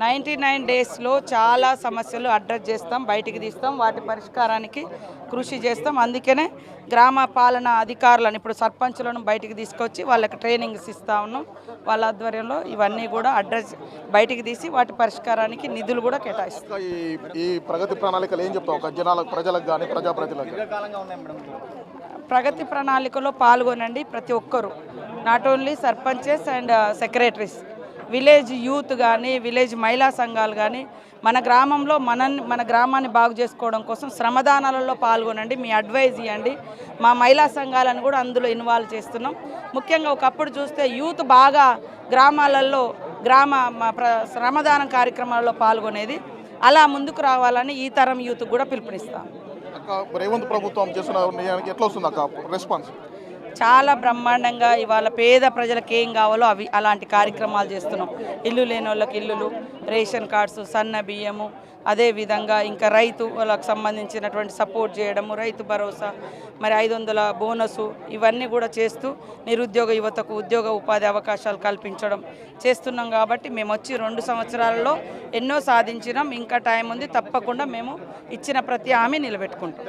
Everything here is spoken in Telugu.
99 డేస్లో చాలా సమస్యలు అడ్రస్ చేస్తాం, బయటికి తీస్తాం, వాటి పరిష్కారానికి కృషి చేస్తాం. అందుకనే గ్రామ పాలన అధికారులను ఇప్పుడు సర్పంచులను బయటికి తీసుకొచ్చి వాళ్ళకి ట్రైనింగ్స్ ఇస్తూ ఉన్నాం. వాళ్ళ ఆధ్వర్యంలో ఇవన్నీ కూడా అడ్రస్ బయటికి తీసి వాటి పరిష్కారానికి నిధులు కూడా కేటాయిస్తాం. ఈ ప్రగతి ప్రణాళికలు ఏం చెప్తాం ఒక జనాలకు, ప్రజలకు కానీ ప్రజాప్రతినిధులకు? ప్రగతి ప్రణాళికలో పాల్గొనండి ప్రతి ఒక్కరు, not only sarpanches and secretaries, village youth కానీ విలేజ్ మహిళా సంఘాలు కానీ మన గ్రామంలో మన గ్రామాన్ని బాగు చేసుకోవడం కోసం శ్రమదానాలలో పాల్గొనండి, మీ అడ్వైజ్ ఇవ్వండి. మా మహిళా సంఘాలను కూడా అందులో ఇన్వాల్వ్ చేస్తున్నాం. ముఖ్యంగా ఒకప్పుడు చూస్తే యూత్ బాగా గ్రామాలలో శ్రమదానం కార్యక్రమాల్లో పాల్గొనేది. అలా ముందుకు రావాలని ఈ తరం యూత్ కూడా పిలుపునిస్తాం. రేవంత్ ప్రభుత్వం చేస్తున్న ఎట్లా వస్తుంది అక్క రెస్పాన్స్? చాలా బ్రహ్మాండంగా ఇవాళ పేద ప్రజలకు ఏం కావాలో అవి అలాంటి కార్యక్రమాలు చేస్తున్నాం. ఇల్లు లేని వాళ్ళకి ఇల్లులు, రేషన్ కార్డ్స్, సన్న బియ్యము, అదేవిధంగా ఇంకా రైతు వాళ్ళకు సంబంధించినటువంటి సపోర్ట్ చేయడము, రైతు భరోసా, మరి 500 బోనసు, ఇవన్నీ కూడా చేస్తూ నిరుద్యోగ యువతకు ఉద్యోగ ఉపాధి అవకాశాలు కల్పించడం చేస్తున్నాం. కాబట్టి మేము వచ్చి 2 సంవత్సరాలలో ఎన్నో సాధించినాం. ఇంకా టైం ఉంది, తప్పకుండా మేము ఇచ్చిన ప్రతి హామీ నిలబెట్టుకుంటాం.